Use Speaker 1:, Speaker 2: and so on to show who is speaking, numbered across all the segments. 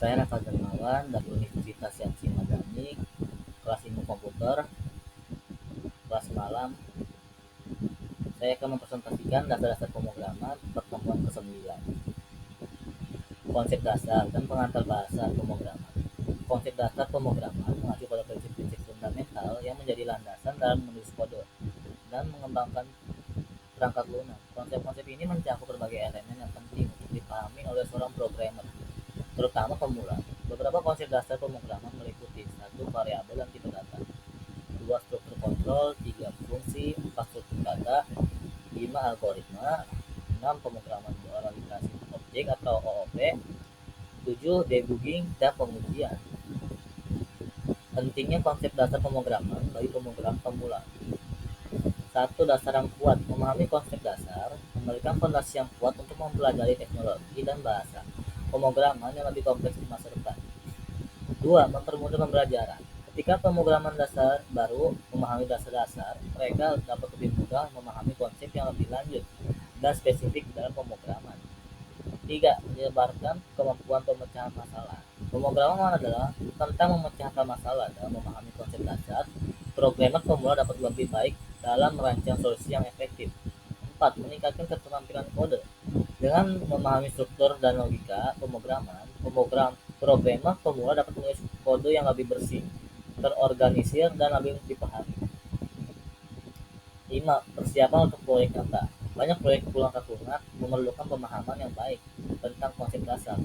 Speaker 1: Saya Rafa Dermawan dari Universitas Yansi Madani, kelas ilmu komputer, kelas malam. Saya akan mempresentasikan dasar-dasar pemrograman pertemuan ke-9, konsep dasar dan pengantar bahasa pemrograman. Konsep dasar pemrograman mengacu pada prinsip-prinsip fundamental yang menjadi landasan dalam menulis kode dan mengembangkan perangkat lunak. Konsep-konsep ini mencakup berbagai elemen yang penting untuk dipahami oleh seorang programmer, terutama pemula. Beberapa konsep dasar pemrograman meliputi: satu, variabel dan tipe data; dua, struktur kontrol; tiga, fungsi; empat, struktur data; lima, algoritma; enam, pemrograman orientasi objek atau OOP; tujuh, debugging dan pengujian. Pentingnya konsep dasar pemrograman bagi pemrogram pemula. Satu, dasar yang kuat. Memahami konsep dasar memberikan fondasi yang kuat untuk mempelajari teknologi dan bahasa pemrograman yang lebih kompleks di masa depan. Dua, mempermudah pembelajaran. Ketika pemrograman dasar baru memahami dasar-dasar, mereka dapat lebih mudah memahami konsep yang lebih lanjut dan spesifik dalam pemrograman. Tiga, menyebarkan kemampuan pemecahan masalah. Pemrograman adalah tentang memecahkan masalah. Dalam memahami konsep dasar, programmer pemula dapat lebih baik dalam merancang solusi yang efektif. Empat, meningkatkan keterampilan kode. Dengan memahami struktur dan logika pemrograman, programmer pemula dapat menulis kode yang lebih bersih, terorganisir, dan lebih dipahami. 5. Persiapan untuk proyek nyata. Banyak proyek pulang lunak memerlukan pemahaman yang baik tentang konsep dasar.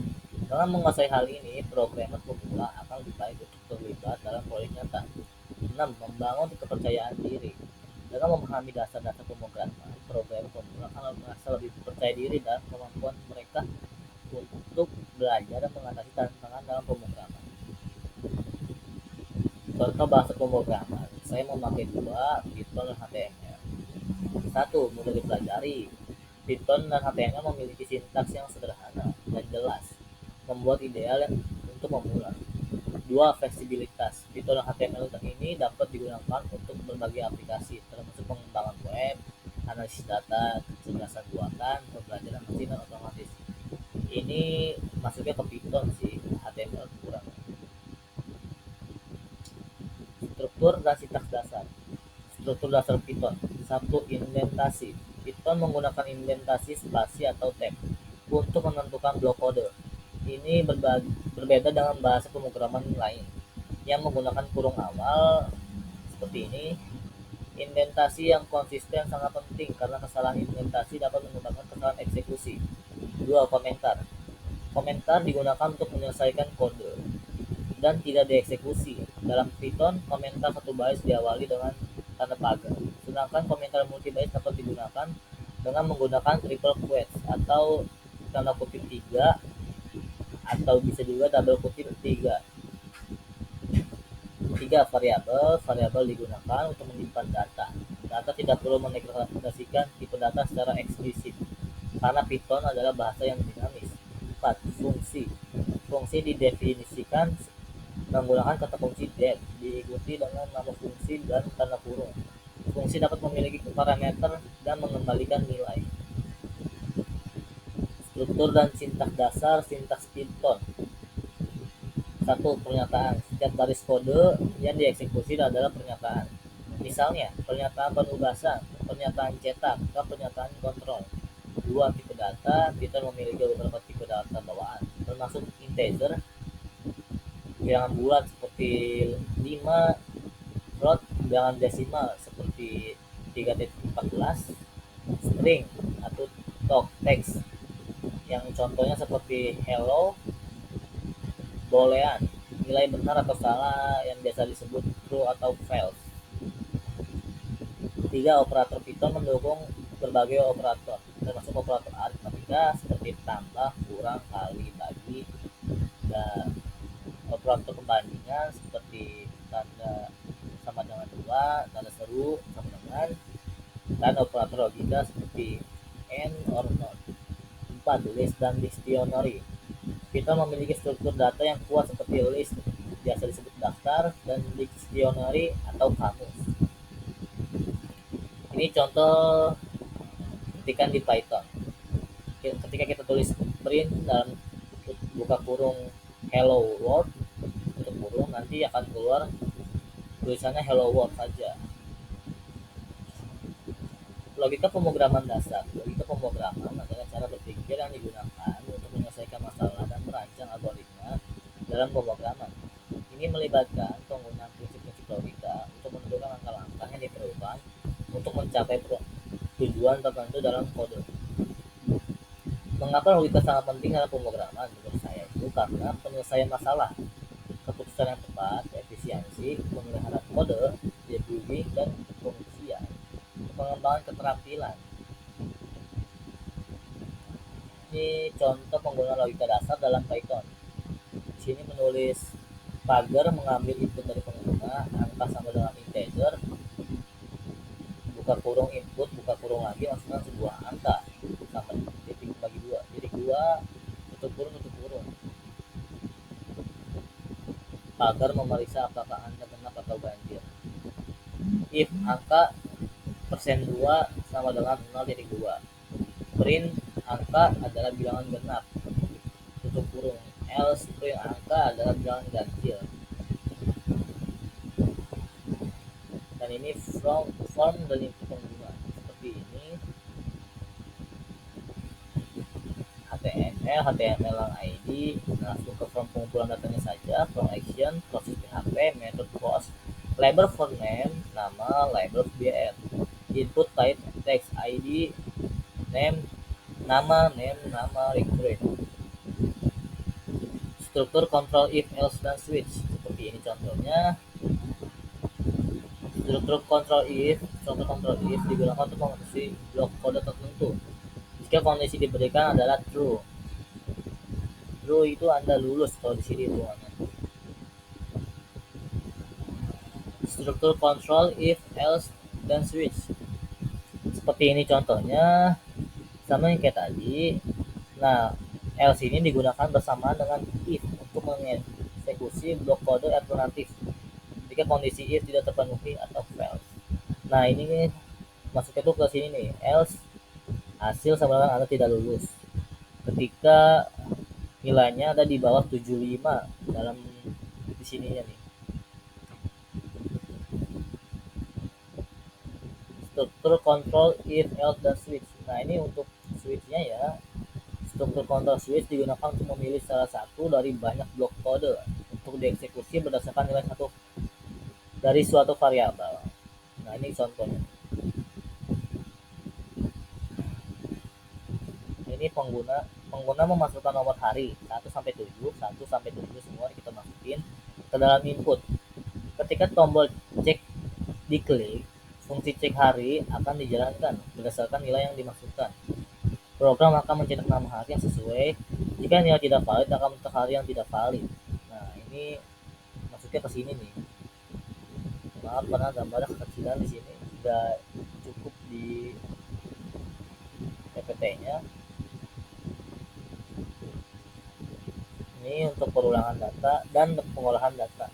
Speaker 1: Dengan menguasai hal ini, programmer pemula akan lebih baik untuk terlibat dalam proyek nyata. 6. Membangun kepercayaan diri. Dengan memahami dasar-dasar pemrograman, programmer pemula akan merasa lebih percaya diri dan kemampuan mereka untuk belajar dan mengatasi tantangan dalam pemrograman. Contoh bahasa pemrograman, saya memakai dua, Python dan HTML. Satu, mudah dipelajari. Python dan HTML memiliki sintaks yang sederhana dan jelas, membuat ideal untuk pemula. Dua, fleksibilitas. Python dan HTML ini dapat digunakan untuk berbagai aplikasi, termasuk pengembangan web, analisis data, kecerdasan buatan, pembelajaran mesin dan otomatis. Ini masuknya ke Python sih, HTML kurang. Struktur dan sintaks dasar. Struktur dasar Python. Satu, indentasi. Python menggunakan indentasi spasi atau tab untuk menentukan blok kode. Ini berbeda dengan bahasa pemrograman lain yang menggunakan kurung awal seperti ini. Indentasi yang konsisten sangat penting karena kesalahan indentasi dapat menyebabkan kesalahan eksekusi. Dua, komentar. Komentar digunakan untuk menyelesaikan kode dan tidak dieksekusi. Dalam Python, komentar satu baris diawali dengan tanda pagar, sedangkan komentar multi baris dapat digunakan dengan menggunakan triple quotes atau tanda kutip 3 atau bisa juga double kutip 3. Tiga, variabel. Variabel digunakan untuk menyimpan data. Data tidak perlu mendeklarasikan tipe data secara eksplisit karena Python adalah bahasa yang dinamis. 4. Fungsi. Fungsi didefinisikan menggunakan kata kunci def, diikuti dengan nama fungsi dan tanda kurung. Fungsi dapat memiliki parameter dan mengembalikan nilai. Struktur dan sintaks dasar sintaks Python. Satu, pernyataan. Setiap baris kode yang dieksekusi adalah pernyataan. Misalnya, pernyataan penugasan, pernyataan cetak, dan pernyataan kontrol. Dua, tipe data. Python memiliki beberapa tipe data bawaan, termasuk integer, bilangan bulat seperti 5, float, bilangan desimal seperti 3.14, string atau talk text yang contohnya seperti hello, boolean, nilai benar atau salah yang biasa disebut true atau false. Tiga, operator Python mendukung berbagai operator, termasuk operator aritmatika seperti tambah, kurang, kali, bagi, dan operator pembandingan seperti tanda sama dengan 2, tanda seru sama dengan, dan operator logika seperti and or not. 4. List dan dictionary. Kita memiliki struktur data yang kuat seperti list, biasa disebut daftar, dan dictionary atau kamus. Ini contoh ketikan di Python. Ketika kita tulis print dalam buka kurung hello world tutup kurung, nanti akan keluar tulisannya hello world saja. Logika pemrograman adalah cara berpikir yang digunakan untuk menyelesaikan masalah dan merancang algoritma dalam pemrograman. Ini melibatkan penggunaan prinsip-prinsip logika untuk menentukan langkah-langkah yang diperlukan untuk mencapai tujuan tertentu dalam kode. Mengapa logika sangat penting dalam pemrograman? Menurut saya itu karena penyelesaian masalah, keputusan yang tepat, efisiensi, pemeliharaan kode, debugging, dan pengisian, pengembangan keterampilan. Ini contoh penggunaan logika dasar dalam Python. Di sini menulis pagar mengambil input dari pengguna, angka sama dengan integer, buka kurung input, buka kurung lagi, masukkan sebuah angka sama titik bagi dua, titik dua, tutup kurung. Pagar memeriksa apakah anda genap atau ganjil. If angka persen 2 sama dengan 0,2, print angka adalah bilangan genap, tutup kurung. Else print angka adalah bilangan ganjil. Dan ini form dan input pengguna seperti ini. HTML, HTML lang ID, langsung ke form pengumpulan datanya saja, from action, proses PHP, method post, label for name, nama, label BR, input type text ID, name, nama, request. Struktur control if else dan switch seperti ini contohnya. Struktur control if digunakan untuk mengatasi blok kode tertentu. Jika kondisi diberikan adalah true itu anda lulus kalau di sini hitungannya. Struktur control if else dan switch seperti ini contohnya, sama yang kayak tadi. Nah, else ini digunakan bersamaan dengan if untuk mengeksekusi blok kode alternatif jika kondisi if tidak terpenuhi atau fails. Nah, ini masuknya tuh ke sini nih, else hasil sama dengan anda tidak lulus ketika nilainya ada di bawah 75 dalam di sininya nih. Struktur control if else dan switch. Nah, ini untuk switchnya ya. Struktur control switch digunakan untuk memilih salah satu dari banyak blok kode untuk dieksekusi berdasarkan nilai satu dari suatu variabel. Nah, ini contohnya. Ini pengguna memasukkan nomor hari 1 sampai 7, 1 sampai 7 semua kita masukin ke dalam input. Ketika tombol cek diklik, fungsi cek hari akan dijalankan berdasarkan nilai yang dimasukkan. Program akan mencetak nama hari yang sesuai. Jika nilai tidak valid, akan mencetak hari yang tidak valid. Nah, ini masuknya ke sini nih. Maaf karena gambarnya kekecilan di sini, tidak cukup di PPT-nya. Ini untuk perulangan data dan pengolahan data.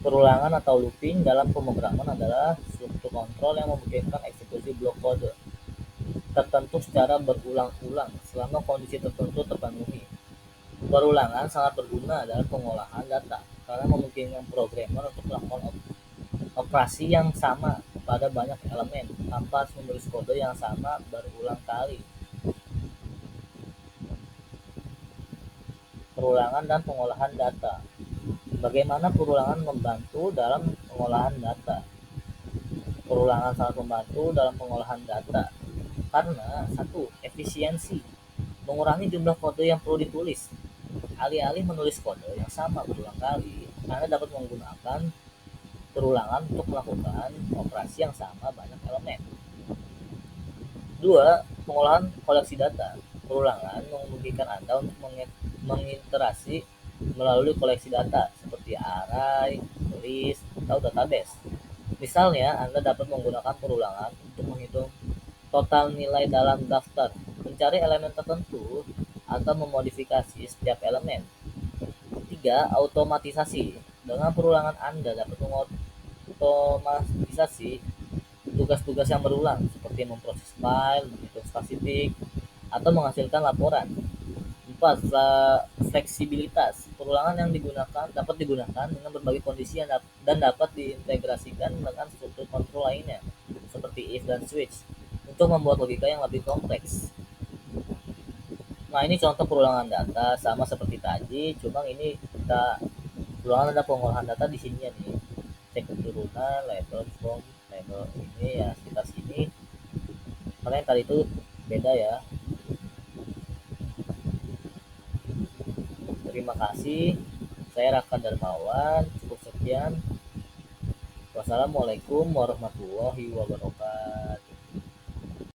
Speaker 1: Perulangan atau looping dalam pemrograman adalah struktur kontrol yang memungkinkan eksekusi blok kode tertentu secara berulang-ulang selama kondisi tertentu terpenuhi. Perulangan sangat berguna dalam pengolahan data karena memungkinkan programmer untuk melakukan operasi yang sama pada banyak elemen tanpa harus menulis kode yang sama berulang kali. Perulangan dan pengolahan data. Bagaimana perulangan membantu dalam pengolahan data? Perulangan sangat membantu dalam pengolahan data karena satu, efisiensi, mengurangi jumlah kode yang perlu ditulis. Alih-alih menulis kode yang sama berulang kali, Anda dapat menggunakan perulangan untuk melakukan operasi yang sama banyak elemen. Dua, pengolahan koleksi data. Perulangan memungkinkan Anda untuk mengiterasi melalui koleksi data seperti array, list, atau database. Misalnya, Anda dapat menggunakan perulangan untuk menghitung total nilai dalam daftar, mencari elemen tertentu, atau memodifikasi setiap elemen. Tiga, automatisasi. Dengan perulangan Anda dapat mengotomatisasi tugas-tugas yang berulang, seperti memproses file, menghitung statistik, atau menghasilkan laporan. 4. fleksibilitas. Perulangan yang dapat digunakan dengan berbagai kondisi dan dapat diintegrasikan dengan struktur kontrol lainnya, seperti if dan switch, untuk membuat logika yang lebih kompleks. Nah, ini contoh perulangan data sama seperti tadi, cuma ini kita perulangan ada pengolahan data di sini ya nih. Cek keturunan, label form, label ini ya sekitar sini. Karena yang tadi itu beda ya. Terima kasih. Saya Raka Darmawan. Cukup sekian. Wassalamualaikum warahmatullahi wabarakatuh.